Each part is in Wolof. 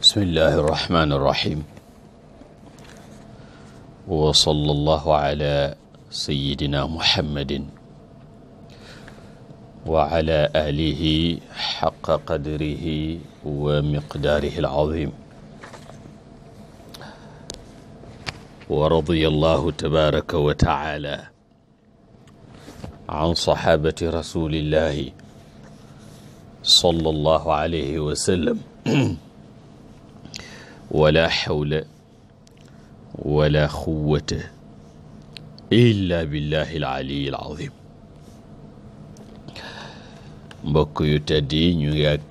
bismillahi irrahmani irrahim wa sallallahu ala sayidina muhammadin wa ala alihi xaqa qadrihi wa miqdaarihi alazim wa radiya allahu tabaraka wa taala an saxaabati rasulillahi sallallahu alayhi wa sallam wala xawla wala quwwata illa billahi al-aliyyi al-azim. mbokk yu tedd yi ñu ngi ak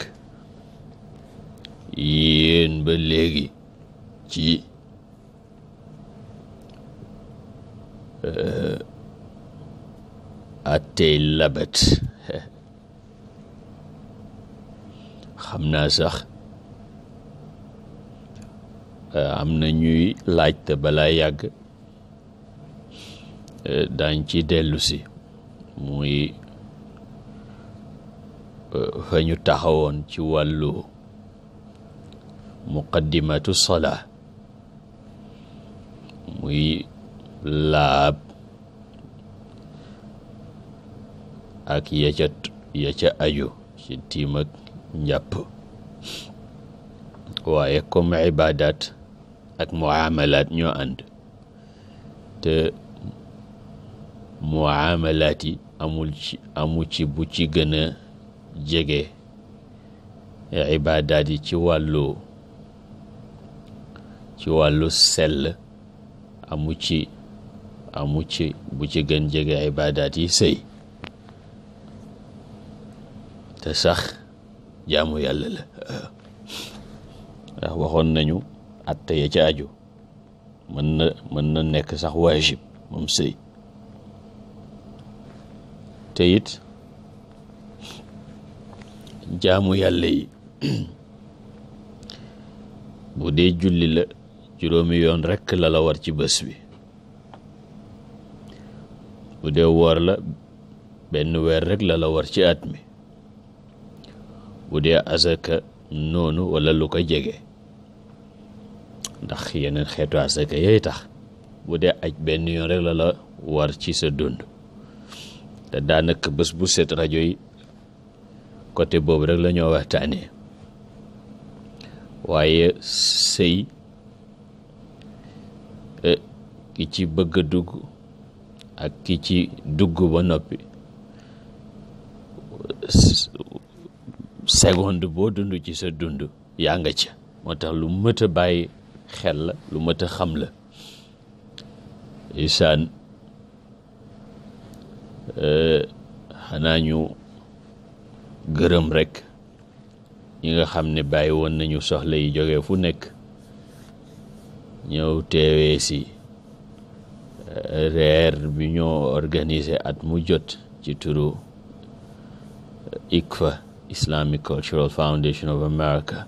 yéen ba léegi ci attey labat. xam naa sax am na ñuy laajte balaa yàgg daañ ci dellu si muy fa ñu taxawoon ci wàllu muqaddimatu salaa muy laab ak ya ca aju ci tiim ak njàpp, waaye comme ibadat ak muamalat ñoo ànd te muamalat yi amu ci bu ci gën a jege ibadat yi ci wàllu sell amu ci bu ci gën jege ibadat yi sëy te sax jaamu yàlla la ndax waxoon nañu atte ya ca aju mën na nekk sax waajib moom sëy te it jaamu yàlla yi bu dee julli la juróomi yoon rekk la war ci bés bi, bu dee woor la benn weer rekk la war ci at mi, bu dee azaka noonu wala lu ko jege ndax yeneen xeetu azaka yooyu tax, bu dee aj benn yoon rek la war ci sa dund. te daanaka bés bu set rajo yi côté boobu rek la ñoo waxtaanee, waaye sëy ki ci bëgg a dugg ak ki ci dugg ba noppi seconde boo dund ci sa dund yaa nga ca, moo tax lu mët a bàyyi xel la, lu mët a xam la. isaan xanaa ñu gërëm rekk ñi nga xam ne bàyyi woon nañu soxla yi jógee fu nekk ñëw teewee si reer bi ñoo organisé at mu jot ci turu ICFA, Islamic Cultural Foundation of America,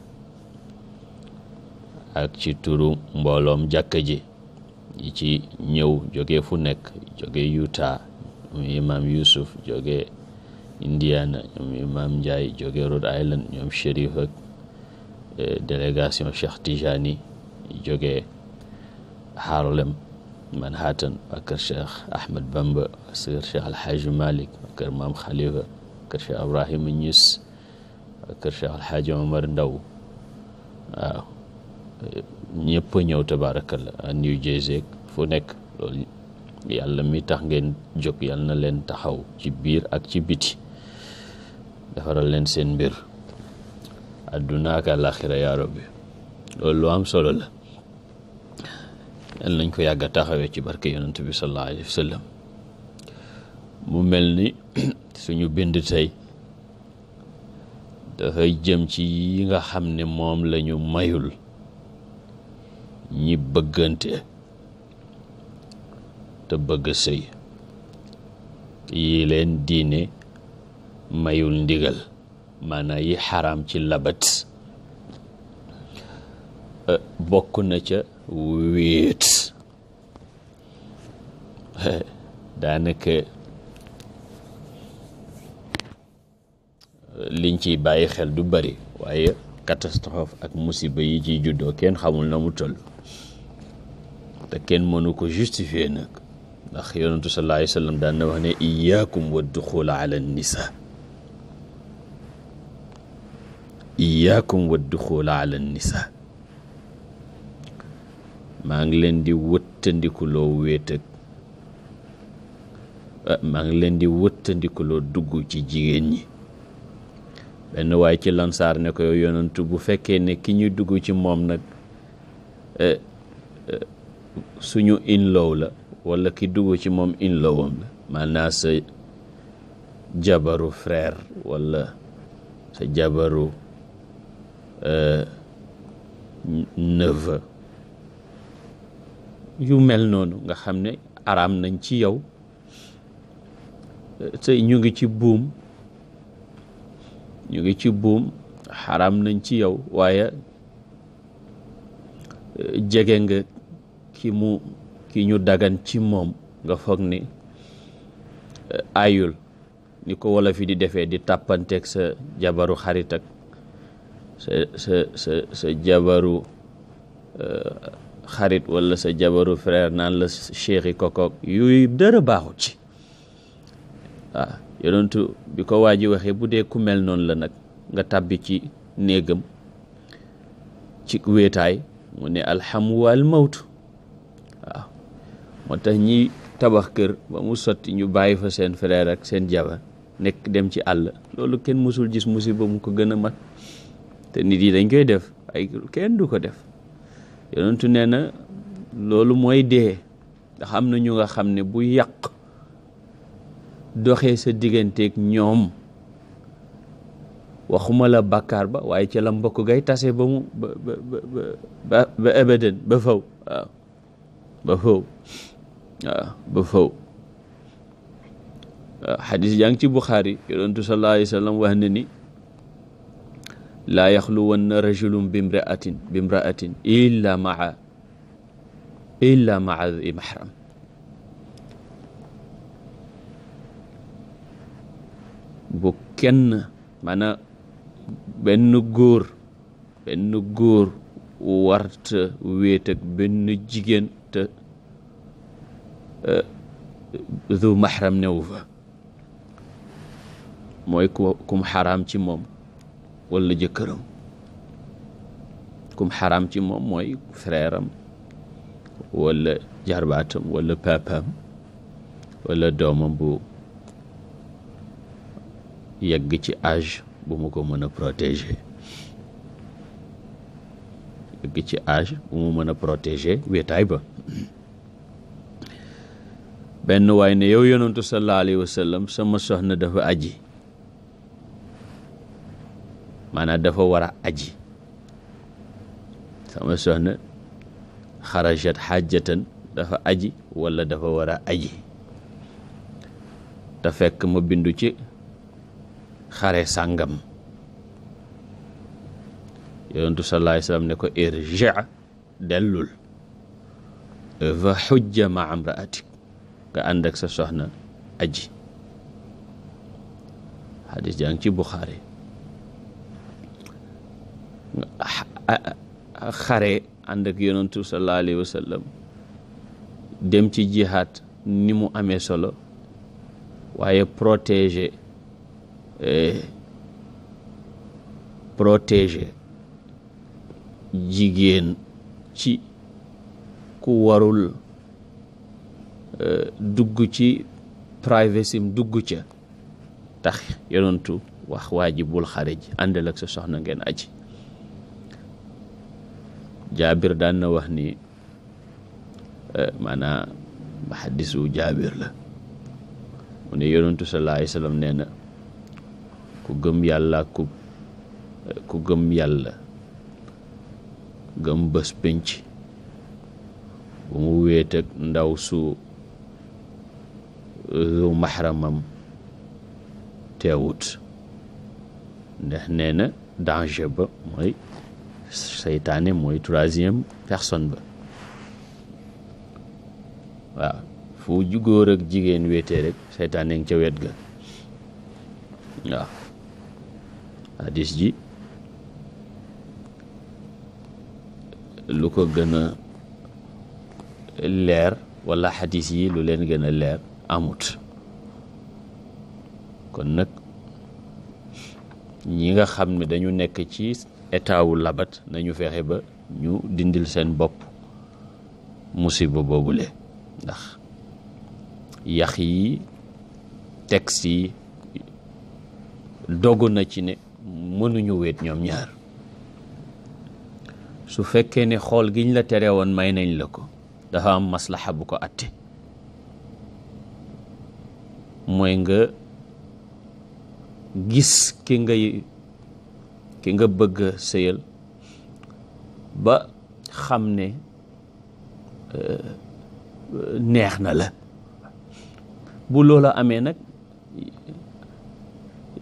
ak ci turu mbooloom jàkka ji yi ci ñëw jóge fu nekk, jóge Utah ñoom Imam Yusuf, jóge Indiana ñoom Imam Ndiaye, jóge Rhode Island ñoom Chérif ak délégation Cheikh Tijani, jóge Harlem Manhattan ak kër Cheikh Ahmed Bamba, kër Cheikh Alhaji Malik, kër Maam Khalifa, kër Cheikh Ibrahima Niass, kër Cheikh Alhaji Omar Ndaw. waaw ñëpp ñëw tabarakallah a New Jersey fu nekk. loolu yàlla mi tax ngeen jóg yàlla na leen taxaw ci biir ak ci biti, defaral leen seen mbir àdduna ak àlaxira yaa rabbi. loolu lu am solo la, yàlla nañ ko yàgg a taxawee ci barke yonent bi sallallahu alayhi wa sallam. mu mel ni suñu bind tey dafay jëm ci yi nga xam ne moom lañu mayul ñi bëggante te bëgg sëy, yi leen diine mayul ndigal, maanaam yi xaraam ci labat. bokk na ca wéet. daanaka liñ ciy bàyyi xel du bari, waaye catastrophe ak musiba yi ciy juddoo kenn xamul na mu toll te kenn mënu ko justifier nag ndax yonentu sallallahu alayhi wa sallam daan na wax ne iyaakum wa duxula ala nisa iyaakum wa duxula ala nisa maa ngi leen di wëttandikuloo wéet ak maa ngi leen di wëttandikuloo dugg ci jigéen ñi benn waaye ci lansaar ne ko yow yonentu bu fekkee ne ki ñu dugg ci moom nag suñu in-law la wala ki dugg ci moom in-lawam la maanaam sa jabaru frère wala sa jabaru neveu yu mel noonu nga xam ne araam nañ ci yow te ñu ngi ci buum xaraam nañ ci yow waaye jege nga ki ñu dagan ci moom nga foog ni ayul ni ko wala fi di defee di tàppanteeg sa jabaru xarit ak sa jabaru xarit wala sa jabaru frère naan la chéri kokook yooyu dara baaxut ci waaw yonentu bi ko waa ji waxee bu dee ku mel noonu la nag nga tàbbi ci néegam ci wéetaay mu ne alxamu wal mawtu waaw moo tax ñi tabax kër ba mu sotti ñu bàyyi fa seen frère ak seen jabar nekk dem ci àll loolu kenn mësul gis musiba mu ko gën a mag te nit yi dañ koy def ay kenn du ko def yonentu nee na loolu mooy dee ndax am na ñu nga xam ne bu yàq doxee sa digganteeg ñoom waxuma la bàkkaar ba waaye ca la mbokk gay tase ba mu ba abadan ba faw waaw ba faw waaw ba faw waaw xadis yaa ngi ci Buxaari yonentu sallallahu alayhi wa sallam wax na ni laa yaxluwanna rajulun bimraatin illa maa di mahram bu kenn maanaam benn góor warta wéet ak benn jigéen te du mahram newu fa mooy kum xaraam ci moom wala jëkkëram kum xaraam ci moom mooy frère am wala jarbaatam wala papaam wala doomam bu yegg ci âge bu mu ko mën a protéger wéetaay ba benn waay ne yow yonantu sallallahu alayhi wa sallam sama soxna dafa aji maanaam dafa war a aji sama soxna xarajat xaajatan dafa aji wala dafa war a aji te fekk ma bindu ci xare sàngam yonentu sallallahu alayhi wa sallam ne ko irji' dellul fa xujja ma amraatik nga ànd ak sa soxna aji xadis jaa ngi ci Buxaari xare ànd ak yonentu sallallahu alayhi wa sallam dem ci jihaad ni mu amee solo waaye protéger jigéen ci ku warul dugg ci privacy dugg ca tax yonentu wax waa ji bul xare ji àndal ak sa soxna ngeen aji jaabir daan na wax ni maanaam xadisu jaabir la mu ne yonentu sallallahu alayhi wa sallam nee na ku gëm yàlla ku gëm yàlla gëm bés pénc bu mu wéet ak ndaw su mahramam teewut ndax nee na danger ba mooy seytaane mooy troisième personne ba waaw fu góor ak jigéen wéetee rek seytaane ngi ca wet ga waaw hadis ji lu ko gën a leer wala xadis yi lu leen gën a leer amut. kon nag ñi nga xam ne dañu nekk ci état wu labat nañu fexe ba ñu dindil seen bopp musiba boobule, ndax yax yi texte yi dogu na ci ne mënuñu wéet ñoom ñaar. su fekkee ne xool giñ la tere woon may nañ la ko, dafa am maslaxa bu ko atte, mooy nga gis ki nga bëgg a sëyal ba xam ne neex na la. bu loola amee nag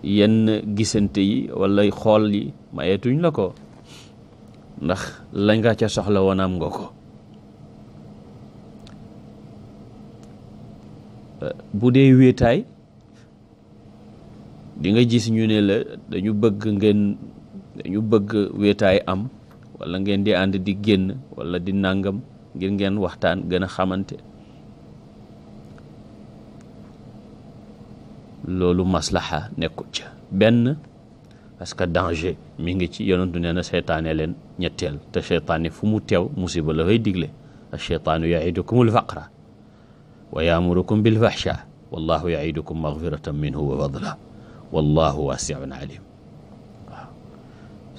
yenn gisante yi wala xool yi mayeetuñ la ko, ndax lañ nga ca soxla woon am nga ko. bu dee wéetaay di nga gis ñu ne la dañu bëgg wéetaay am, wala ngeen di ànd di génn wala di nàngam ngir ngeen waxtaan gën a xamante. loolu maslaxa nekkul ca benn, parce que danger mi ngi ci. yonentu nee na seytaane leen ñetteel, te seytaane fu mu teew musiba la fay digle. ash-shaytaanu ya'idukumul faqra wa ya'murukum bil fahsha wallahu ya'idukum maghfiratan minhu wa fadla wallahu wasi'un alim. waaw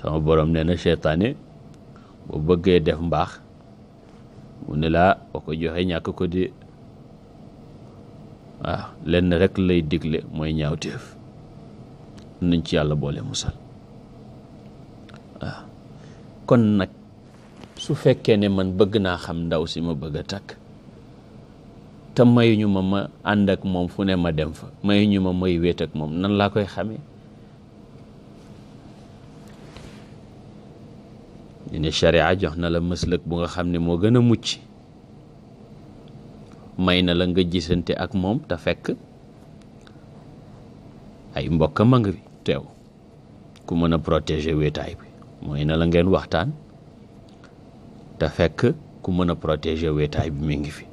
sama borom nee na seytaane boo bëggee def mbaax mu ne laa boo ko joxe ñàkk ko di. waaw lenn rek lay digle mooy ñaawteef. nañ ci yàlla boole musal. waaw kon nag su fekkee ne man bëgg naa xam ndaw si ma bëgg a takk, te mayuñu ma ànd ak moom fu ne ma dem fa, mayuñu ma may wéet ak moom, nan laa koy xamee? ñu ne sharia jox na la mëslëk bu nga xam ne moo gën a mucc. may na la nga gisante ak moom te fekk ay mbokkam a ngi fi teew, ku mën a protéger wéetaay bi. mooy na la ngeen waxtaan te fekk ku mën a protéger wéetaay bi mi ngi fi.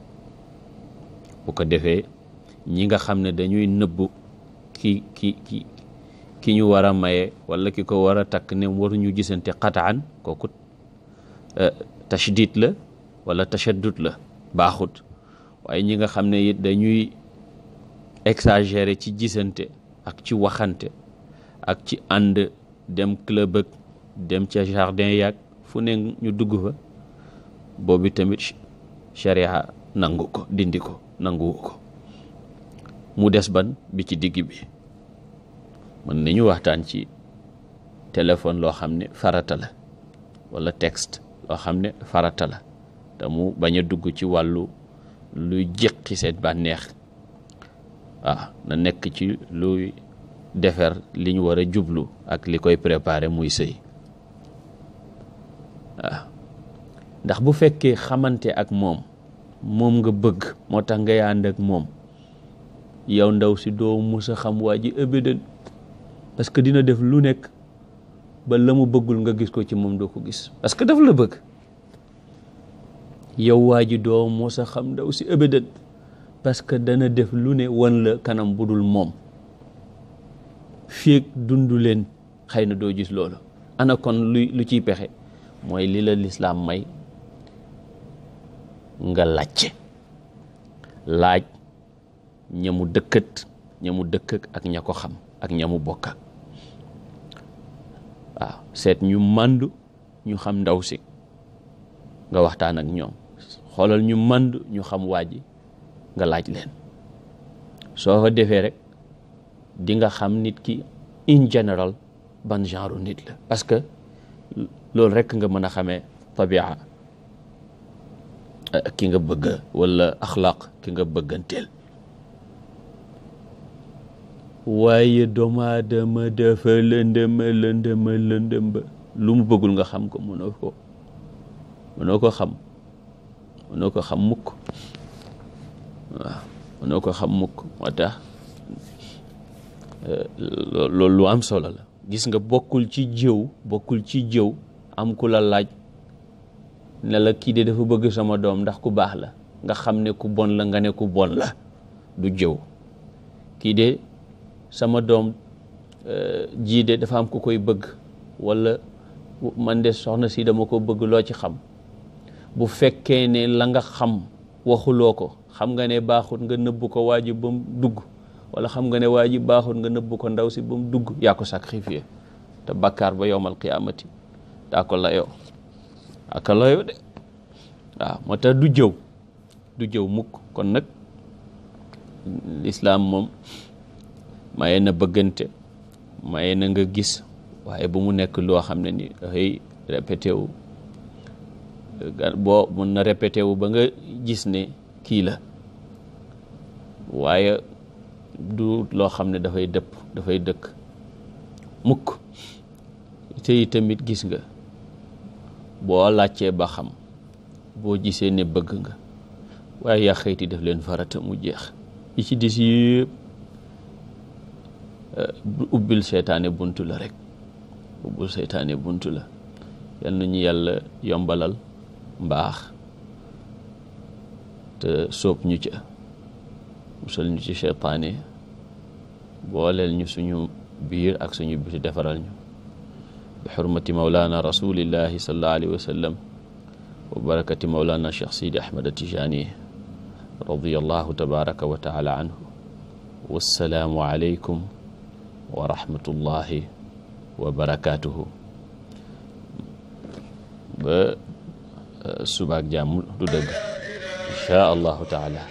bu ko defee ñi nga xam ne dañuy nëbbu ki ñu war a maye wala ki ko war a takk ne waruñu gisante qataan, kooku tashdid la wala tashaddud la, baaxut. waaye ñi nga xam ne it dañuy exagérer ci gisante ak ci waxante ak ci ànd dem club ak dem ca jardin yaag fu ne ñu dugg fa, boobu tamit sharia nangu ko, dindi ko, nanguwu ko. mu des ban bi ci digg bi. mën nañu waxtaan ci téléphone loo xam ne farata la, wala texte loo xam ne farata la, te mu bañ a dugg ci wàllu luy jéqi seen bànneex. waaw na nekk ci luy defar li ñu war a jublu ak li koy préparer muy sëy. waaw ndax bu fekkee xamante ak moom nga bëgg moo tax ngay ànd ak moom, yow ndaw si doo mus a xam waa ji abadan, parce que dina def lu nekk ba la mu bëggul nga gis ko ci moom doo ko gis, parce que daf la bëgg. yow waa ji doo mus a xam ndaw si abadan, parce que dana def lu ne wan la kanam budul moom. fii ak dundu leen xëy na doo gis loolu. ana kon lu ciy pexe? mooy li la lislaam may nga laaj ñamu dëkkat ak ña ko xam ak ñamu bokk. waaw seet ñu màndu ñu xam ndaw si nga waxtaan ak ñoom, xoolal ñu màndu ñu xam waa ji nga laaj leen. soo ko defee rek di nga xam nit ki in general ban genre nit la, parce que loolu rek nga mën a xamee tabia ki nga bëgg wala axlaaq ki nga bëgganteel. waaye doomu aadama dafa lëndëm ba lu mu bëggul nga xam ko mënoo ko xam mukk. waaw mënoo ko xam mukk. moo tax loolu lu am solo la. gis nga bokkul ci jëw am ku la laaj ne la kii de dafa bëgg sama doom ndax ku baax la nga xam ne ku bon la nga ne ku bon la, du jëw. kii de sama doom jii de dafa am ku koy bëgg, wala man de soxna si dama ko bëgg, loo ci xam. bu fekkee ne la nga xam waxuloo ko, xam nga ne baaxut nga nëbb ko waa ji ba mu dugg, wala xam nga ne waa ji baaxut nga nëbb ko ndaw si ba mu dugg, yaa ko sacrifié te bakkaar ba yowmal qiyaamati daa ko layoo aka layoo de. waaw moo tax du jëw mukk. kon nag lislaam moom maye na bëggante, maye na nga gis, waaye bu mu nekk loo xam ne ni dafay répété wu. boo mën na répété wu ba nga gis ne kii la, waaye du loo xam ne dafay dëkk mukk. te tamit gis nga boo laajtee ba xam, boo gisee ne bëgg nga, waaye yaa xëyti def leen farata mu jeex. yi ci dis yëpp ubbil seytaane buntu la rek, ubbil seytaane buntu la. yal nañu yàlla yombalal mbaax te sóob ñu ca, musal ñu ci seytaane, booleel ñu suñu biir ak suñu biti, defaral ñu bi xurmati mawlana rasulillahi sallallahu alayhi wa sallam wa barakati mawlana cheikh sidi ahmad atijani radiyallahu tabaraka wa taala anhu. wassalaamu aleykum wa rahmatullahi wa barakatuhu. ba subaak jàmm du dëgg insha allahu taala.